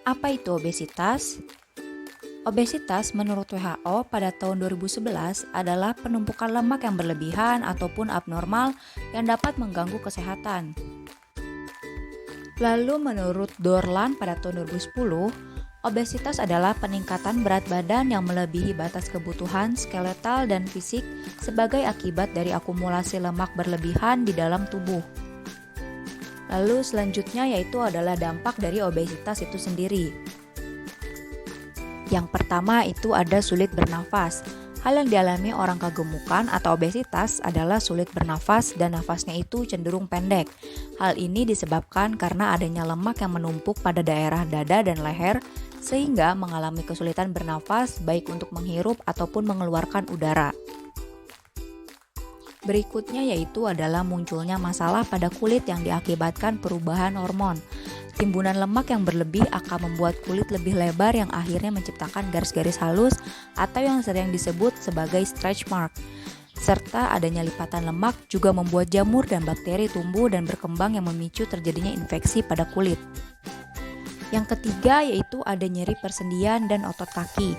Apa itu obesitas? Obesitas menurut WHO pada tahun 2011 adalah penumpukan lemak yang berlebihan ataupun abnormal yang dapat mengganggu kesehatan. Lalu menurut Dorland pada tahun 2010, obesitas adalah peningkatan berat badan yang melebihi batas kebutuhan skeletal dan fisik sebagai akibat dari akumulasi lemak berlebihan di dalam tubuh. Lalu selanjutnya yaitu adalah dampak dari obesitas itu sendiri. Yang pertama itu ada sulit bernafas. Hal yang dialami orang kegemukan atau obesitas adalah sulit bernafas dan nafasnya itu cenderung pendek. Hal ini disebabkan karena adanya lemak yang menumpuk pada daerah dada dan leher sehingga mengalami kesulitan bernafas baik untuk menghirup ataupun mengeluarkan udara. Berikutnya yaitu adalah munculnya masalah pada kulit yang diakibatkan perubahan hormon. Timbunan lemak yang berlebih akan membuat kulit lebih lebar yang akhirnya menciptakan garis-garis halus atau yang sering disebut sebagai stretch mark. Serta adanya lipatan lemak juga membuat jamur dan bakteri tumbuh dan berkembang yang memicu terjadinya infeksi pada kulit. Yang ketiga yaitu ada nyeri persendian dan otot kaki.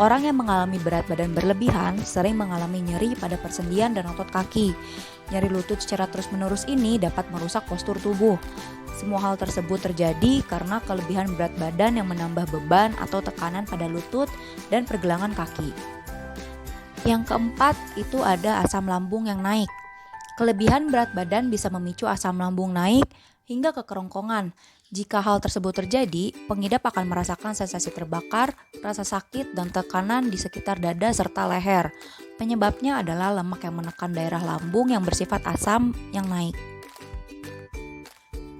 Orang yang mengalami berat badan berlebihan sering mengalami nyeri pada persendian dan otot kaki. Nyeri lutut secara terus-menerus ini dapat merusak postur tubuh. Semua hal tersebut terjadi karena kelebihan berat badan yang menambah beban atau tekanan pada lutut dan pergelangan kaki. Yang keempat itu ada asam lambung yang naik. Kelebihan berat badan bisa memicu asam lambung naik hingga ke kerongkongan. Jika hal tersebut terjadi, pengidap akan merasakan sensasi terbakar, rasa sakit, dan tekanan di sekitar dada serta leher. Penyebabnya adalah lemak yang menekan daerah lambung yang bersifat asam yang naik.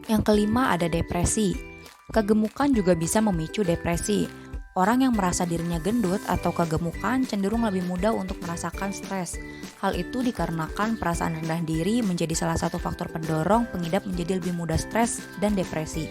Yang kelima ada depresi. Kegemukan juga bisa memicu depresi. Orang yang merasa dirinya gendut atau kegemukan cenderung lebih mudah untuk merasakan stres. Hal itu dikarenakan perasaan rendah diri menjadi salah satu faktor pendorong pengidap menjadi lebih mudah stres dan depresi.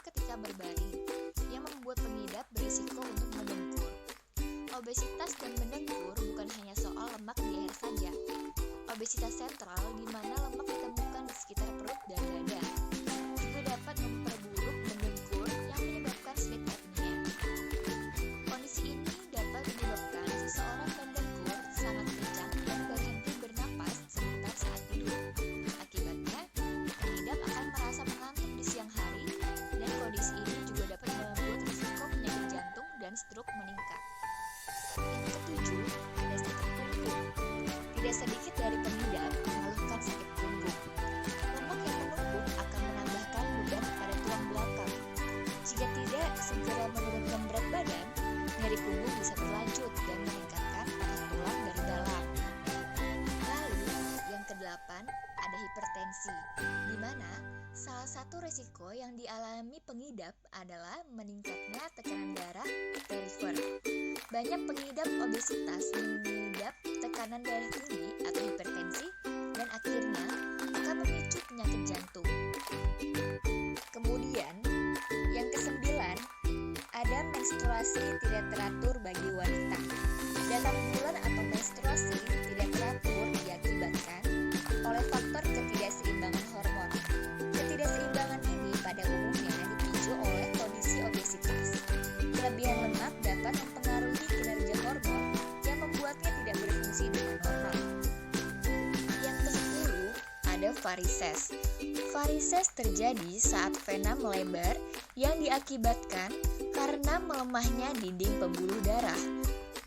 Ketika berbaring, yang membuat pengidap berisiko untuk mendengkur. Obesitas dan mendengkur bukan hanya soal lemak di leher saja. Obesitas sentral di mana lemak ditemukan di sekitar perut dan dada juga dapat memperburuk mendengkur yang menyebabkan sleep apnea. Kondisi ini dapat menyebabkan seseorang mendengkur sangat kencang dan berhenti bernapas sebentar saat tidur. Akibatnya, pengidap akan merasa mengantuk di siang hari. Kondisi ini juga dapat membuat risiko penyakit jantung dan stroke meningkat. Yang ketujuh, ada sakit punggung. Tidak sedikit dari pengidap mengeluhkan sakit punggung. Lemak yang menumpuk akan menambahkan beban pada tulang belakang. Jika tidak segera menurunkan berat badan, nyeri punggung bisa berlanjut dan meningkatkan patah tulang dari dalam. Lalu, yang kedelapan, ada hipertensi, di mana salah satu resiko yang dialami pengidap adalah meningkatnya tekanan darah perifer. Banyak pengidap obesitas mengidap tekanan darah tinggi atau hipertensi dan akhirnya akan memicu penyakit jantung. Kemudian, yang kesembilan, ada menstruasi tidak teratur bagi wanita. Datang bulan atau menstruasi tidak teratur diakibatkan oleh faktor ketidakseimbangan hormon. Ketidakseimbangan ini pada umumnya dipicu oleh kondisi obesitas. Kelebihan lemak dapat mempengaruhi kinerja hormon yang membuatnya tidak berfungsi dengan normal. Yang ke-10 ada varises. Varises terjadi saat vena melebar yang diakibatkan karena melemahnya dinding pembuluh darah.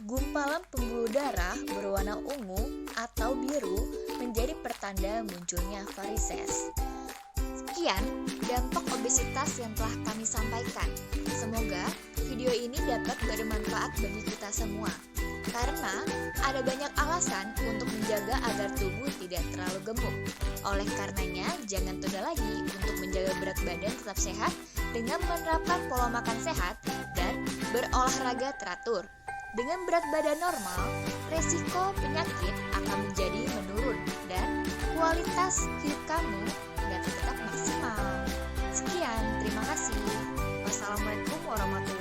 Gumpalan pembuluh darah berwarna ungu atau biru menjadi pertanda munculnya varises. Sekian dampak obesitas yang telah kami sampaikan. Semoga video ini dapat bermanfaat bagi kita semua. Karena ada banyak alasan untuk menjaga agar tubuh tidak terlalu gemuk. Oleh karenanya, jangan tunda lagi untuk menjaga berat badan tetap sehat dengan menerapkan pola makan sehat dan berolahraga teratur. Dengan berat badan normal, resiko penyakit akan menjadi menurun dan kualitas hidup kamu dapat tetap maksimal. Sekian, terima kasih. Wassalamualaikum warahmatullahi wabarakatuh.